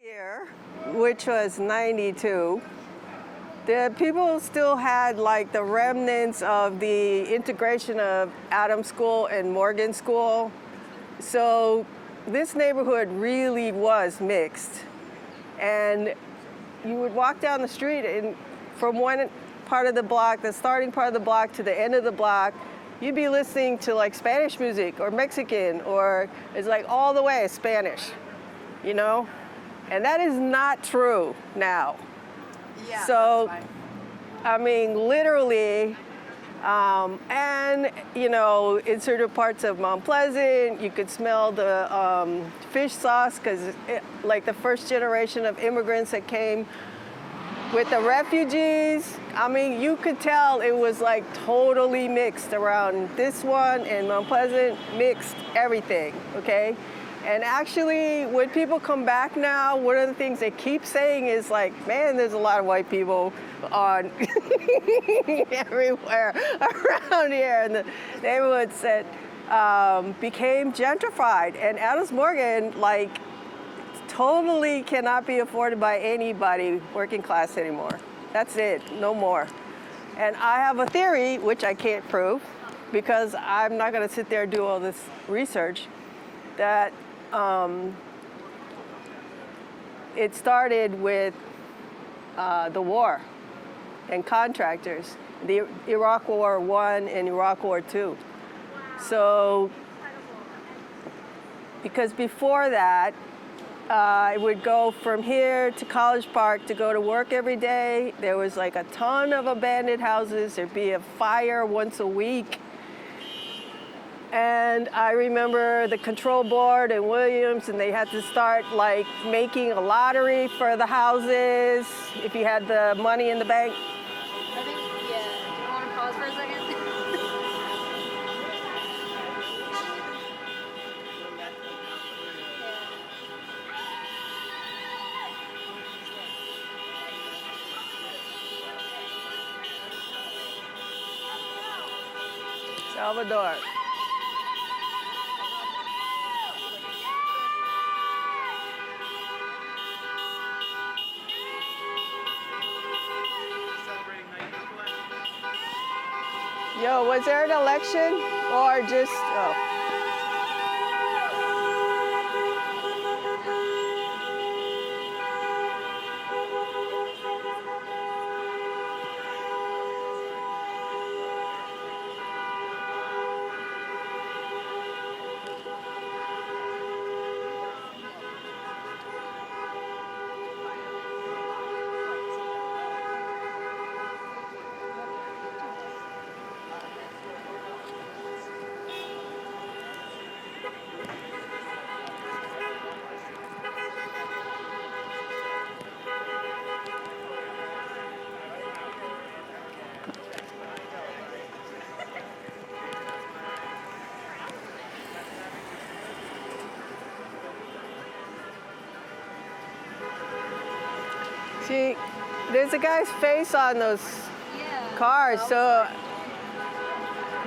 Year, which was 92, the people still had like the remnants of the integration of Adams School and Morgan School. So this neighborhood really was mixed. And you would walk down the street and from one part of the block, the starting part of the block to the end of the block, you'd be listening to like Spanish music or Mexican, or it's like all the way Spanish, you know? And that is not true now. Yeah. So, I mean, literally, and you know, in certain parts of Mount Pleasant, you could smell the fish sauce because, like, the first generation of immigrants that came with the refugees. I mean, you could tell it was like totally mixed around this one and Mount Pleasant, mixed everything. Okay. And actually, when people come back now, one of the things they keep saying is like, man, there's a lot of white people on everywhere around here. And the neighborhoods that became gentrified. And Adams Morgan, like, totally cannot be afforded by anybody working class anymore. That's it, no more. And I have a theory, which I can't prove, because I'm not gonna sit there and do all this research, that it started with the war and contractors, the Iraq War I and Iraq War II. So, because before that, I would go from here to College Park to go to work every day. There was like a ton of abandoned houses. There'd be a fire once a week. And I remember the control board and Williams, and they had to start like making a lottery for the houses if you had the money in the bank. I think, yeah. Do you want to pause for a second? Salvador. Yo, was there an election or just, oh. See, there's a guy's face on those cars, so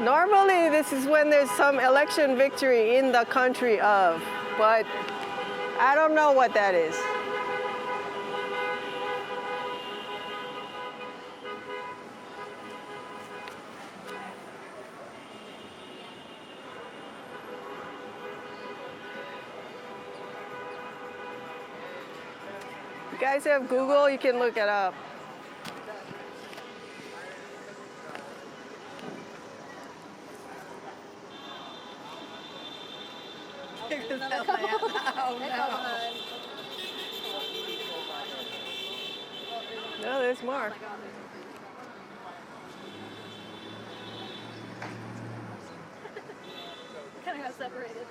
normally this is when there's some election victory in the country of, but I don't know what that is. You guys have Google, you can look it up. No, there's more. Kind of got separated.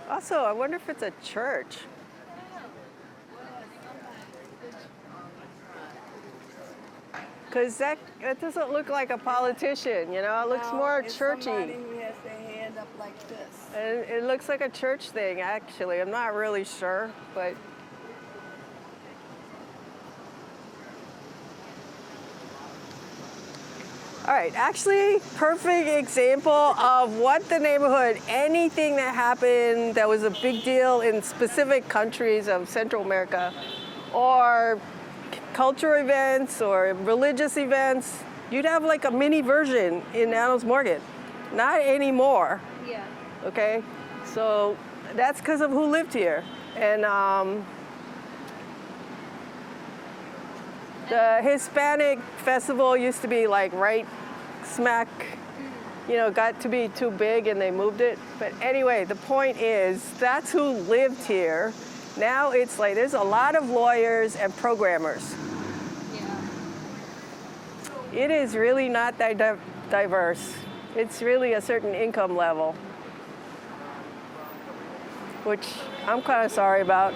Also, I wonder if it's a church. Because that doesn't look like a politician, you know? It looks more churchy. Somebody who has their hand up like this. And it looks like a church thing, actually. I'm not really sure, but... All right, actually, perfect example of what the neighborhood, anything that happened that was a big deal in specific countries of Central America, or cultural events or religious events, you'd have like a mini version in Adams Morgan. Not anymore, Yeah. okay? So that's because of who lived here. And the Hispanic festival used to be like right smack, got to be too big and they moved it. But anyway, the point is that's who lived here. Now it's like there's a lot of lawyers and programmers. Yeah. It is really not that diverse. It's really a certain income level, which I'm kind of sorry about.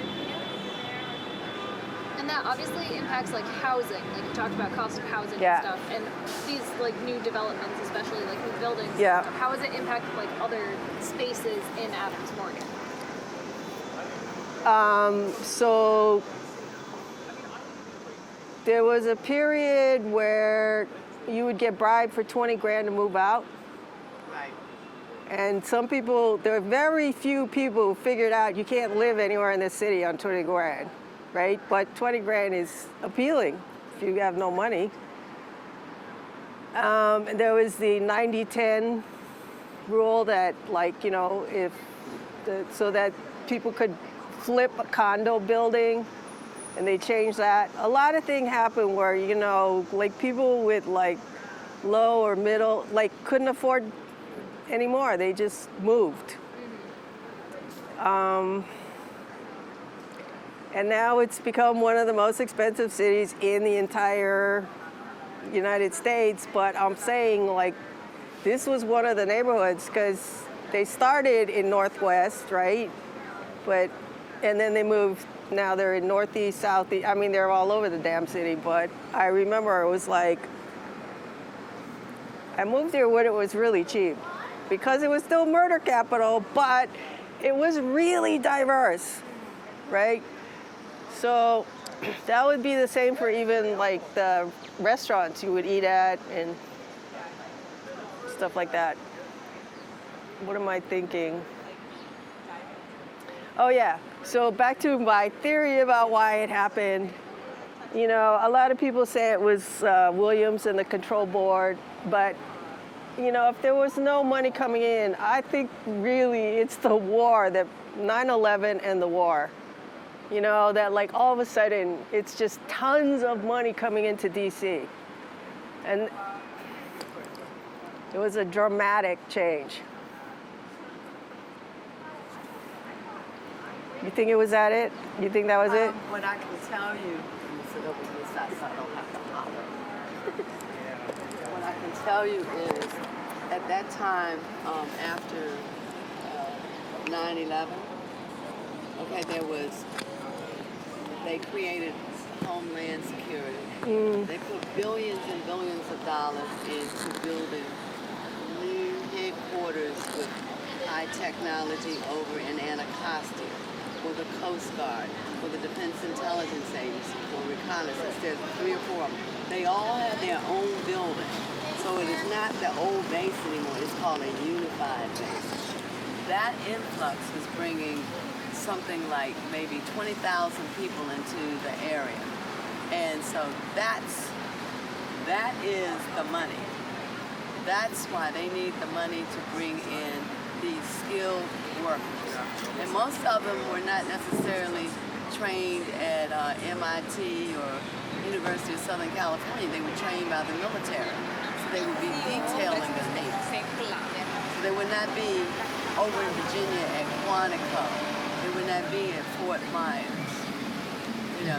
And that obviously impacts like housing. Like you talked about cost of housing Yeah. and stuff. And these like new developments, especially like new buildings. Yeah. How does it impact like other spaces in Adams Morgan? So there was a period where you would get bribed for 20 grand to move out. Right. And some people, there are very few people who figured out you can't live anywhere in this city on 20 grand, right? But 20 grand is appealing if you have no money. And there was the 90-10 rule that so that people could flip a condo building, and they changed that. A lot of things happened where, like people with like low or middle, like couldn't afford anymore. They just moved. And now it's become one of the most expensive cities in the entire United States. But I'm saying like, this was one of the neighborhoods because they started in Northwest, right? And then they moved, now they're in Northeast, Southeast. I mean, they're all over the damn city, but I remember it was like, I moved here when it was really cheap because it was still murder capital, but it was really diverse, right? So that would be the same for even like the restaurants you would eat at and stuff like that. What am I thinking? Oh yeah, so back to my theory about why it happened. A lot of people say it was Williams and the control board, but if there was no money coming in, I think really it's the war, that 9/11 and the war. That like all of a sudden it's just tons of money coming into DC. And it was a dramatic change. You think it was that it? You think that was it? What I can tell you, sit over this side so I don't have to holler. What I can tell you is, at that time, after 9/11, okay, they created Homeland Security. They put billions and billions of dollars into building new headquarters with high technology over in Anacostia, for the Coast Guard, for the Defense Intelligence Agency, for reconnaissance. There's 3 or 4 of them. They all have their own building. So it is not the old base anymore. It's called a unified base. That influx was bringing something like maybe 20,000 people into the area. And so that is the money. That's why they need the money to bring in these skilled workers. And most of them were not necessarily trained at MIT or University of Southern California. They were trained by the military. So they would be detailing the Navy. So they would not be over in Virginia at Quantico. They would not be at Fort Myers.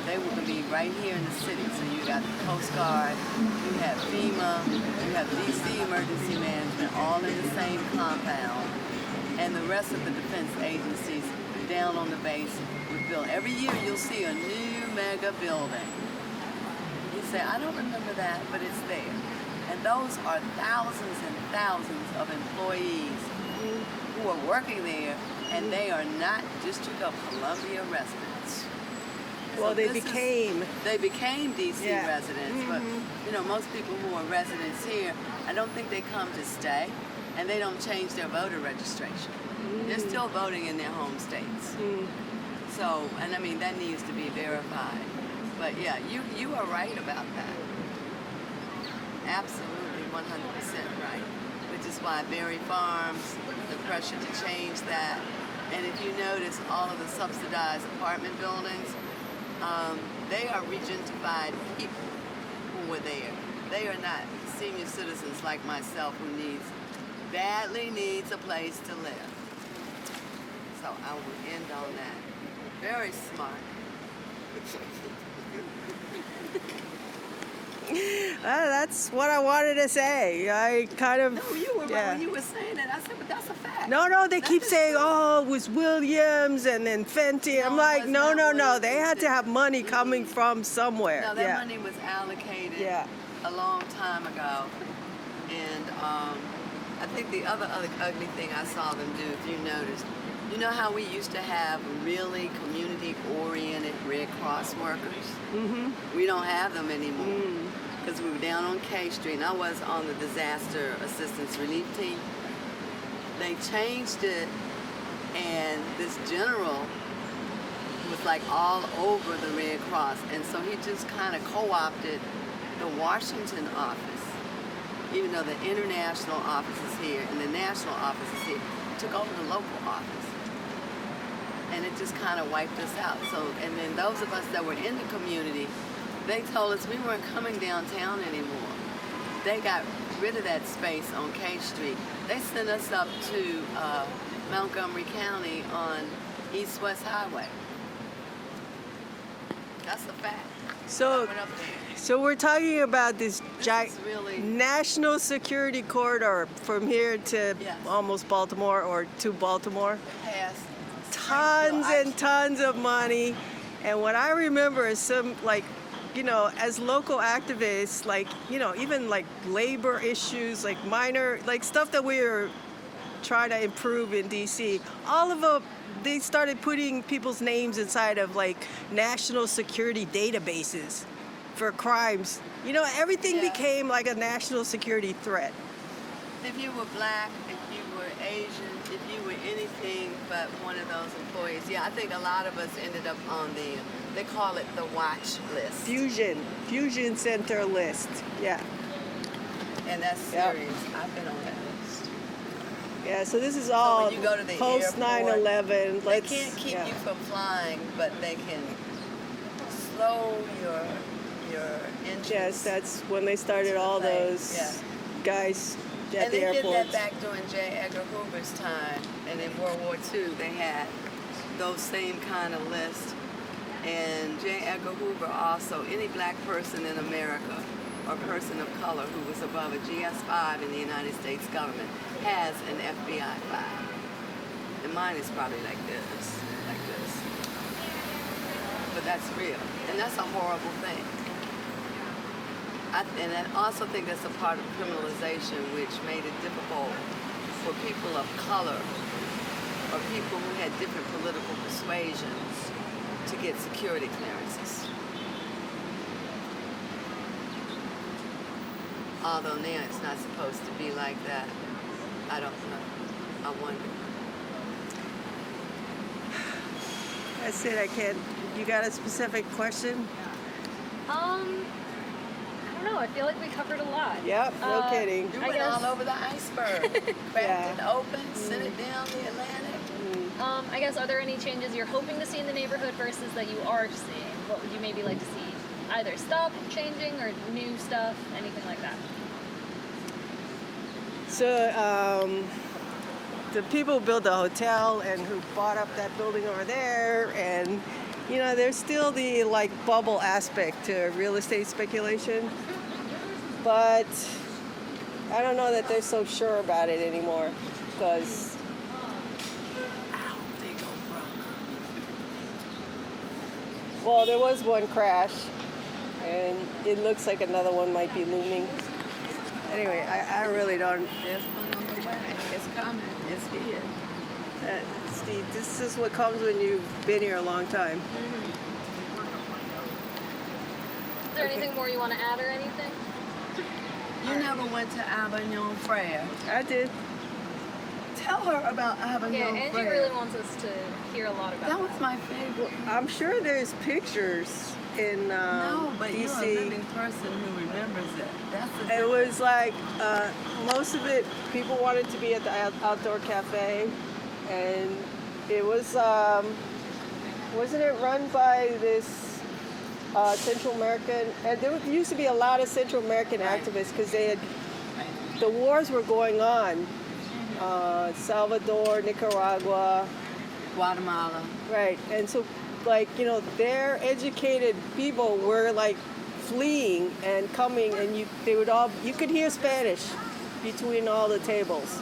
They were going to be right here in the city. So you got the Coast Guard, you have FEMA, you have DC Emergency Management, all in the same compound. And the rest of the defense agencies down on the base would build. Every year you'll see a new mega building. You say, I don't remember that, but it's there. And those are thousands and thousands of employees who are working there, and they are not District of Columbia residents. Well, So they this is- became. They became DC Yeah. residents, but you know, most people who are residents here, I don't think they come to stay, and they don't change their voter registration. They're still voting in their home states. So, and I mean, that needs to be verified. But yeah, you are right about that. Absolutely, 100% right. Which is why Berry Farms, the pressure to change that. And if you notice, all of the subsidized apartment buildings, they are regentified people who were there. They are not senior citizens like myself who badly needs a place to live. So I will end on that. Very smart. That's what I wanted to say. I kind of. No, you were right yeah. when you were saying that. I said, but that's a fact. No, they That keep is saying, true. oh, it was Williams and then Fenty. I'm No, it like, was no. not They Williams. had to have money coming from somewhere. No, that yeah. money was allocated Yeah. a long time ago. And I think the other ugly thing I saw them do, if you noticed, you know how we used to have really community-oriented Red Cross workers? We don't have them anymore. Because we were down on K Street, and I was on the disaster assistance relief team. They changed it, and this general was like all over the Red Cross, and so he just kind of co-opted the Washington office, even though the international office is here and the national office is here, took over the local office. And it just kind of wiped us out. So, and then those of us that were in the community, they told us we weren't coming downtown anymore. They got rid of that space on K Street. They sent us up to Montgomery County on East-West Highway. That's a fact. So, I went up there. so we're talking about this is really- national security corridor from here to Yes. almost Baltimore or to Baltimore. Past Tons Springfield. and tons of money. And what I remember is some, like, you know, as local activists, like, you know, even like labor issues, like minor, like stuff that we were trying to improve in DC, all of them, they started putting people's names inside of like national security databases for crimes. You know, everything Yeah. became like a national security threat. If you were black, if you were Asian, if you were anything but one of those employees, yeah, I think a lot of us ended up on they call it the watch list. Fusion Center list. Yeah. And that's Yep. serious. I've been on that list. Yeah, so this is So all when you go to the post airport, 9/11. They can't keep you from flying, but they can slow your entrance. Yes, that's when they started all plane, those yeah. guys at And the they did airports. that back during J. Edgar Hoover's time, and in World War II they had those same kind of lists. And J. Edgar Hoover also, any black person in America or person of color who was above a GS-5 in the United States government has an FBI file. And mine is probably like this. But that's real, and that's a horrible thing. And I also think that's a part of criminalization, which made it difficult for people of color or people who had different political persuasions to get security clearances. Although now it's not supposed to be like that. I don't know. I wonder. That's it, I can't. You got a specific question? I don't know. I feel like we covered a lot. Yep, no kidding. You I went guess- all over the iceberg. Cracked Yeah. it open, sent it down the Atlantic. I guess, are there any changes you're hoping to see in the neighborhood versus that you are seeing? What would you maybe like to see? Either stop changing or new stuff, anything like that? So, the people who built the hotel and who bought up that building over there, and you know, there's still the like bubble aspect to real estate speculation, but I don't know that they're so sure about it anymore because They go broke. well, there was one crash, and it looks like another one might be looming. Anyway, I really don't. There's one on the way. It's coming. It's here. Steve, this is what comes when you've been here a long time. there anything more you want to add or anything? You never went to Avignon Frere. I did. Tell her about Yeah, Avignon Angie Frere. really wants us to hear a lot about That was my favorite. I'm sure there's pictures in No, but you're a DC. living person who remembers it. That's the It was like most of it. People wanted to be at the outdoor cafe, and it was wasn't it run by this Central American? And there used to be a lot of Central American Right. activists because the wars were going on. Salvador, Nicaragua, Guatemala. right, and so like their educated people were like fleeing and coming, and you could hear Spanish between all the tables.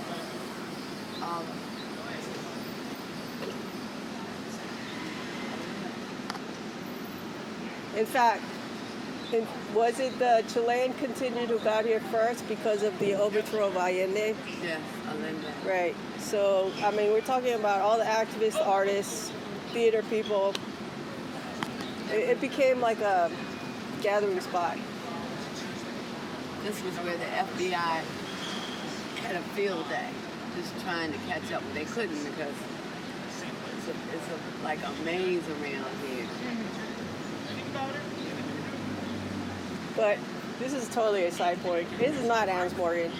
In fact, was it the Chilean contingent who got here first because of the overthrow of Allende? Yes, Allende. Right. So, I mean, we're talking about all the activists, artists, theater people. It became like a gathering spot. This was where the FBI had a field day, just trying to catch up. They couldn't because it's like a maze around here. But this is totally a side point. This is not Adams Morgan.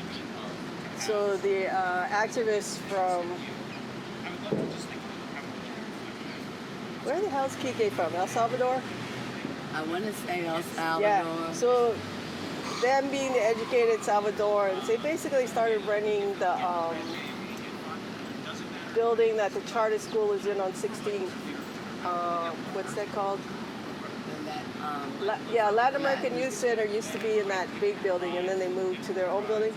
So the activists from, where the hell's Kike from? El Salvador? I want to say El Salvador. Yeah. So them being the educated Salvadorans, they basically started renting the building that the charter school is in on 16th. What's that called? Latin American Youth Center used to be in that big building, and then they moved to their own building.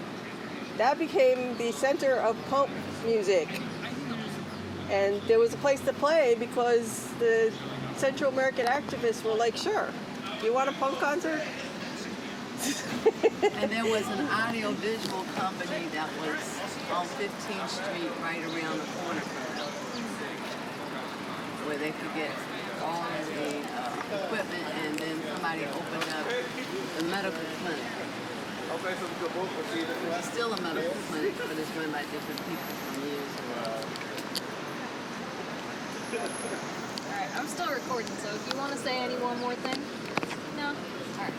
That became the center of punk music. And there was a place to play because the Central American activists were like, sure, you want a punk concert? And there was an audio-visual company that was on 15th Street right around the corner from them, where they could get all of the equipment, and then somebody opened up the medical clinic. It's still a medical clinic, but it's run by different people from years ago. Alright, I'm still recording, so if you want to say any one more thing. No? Alright.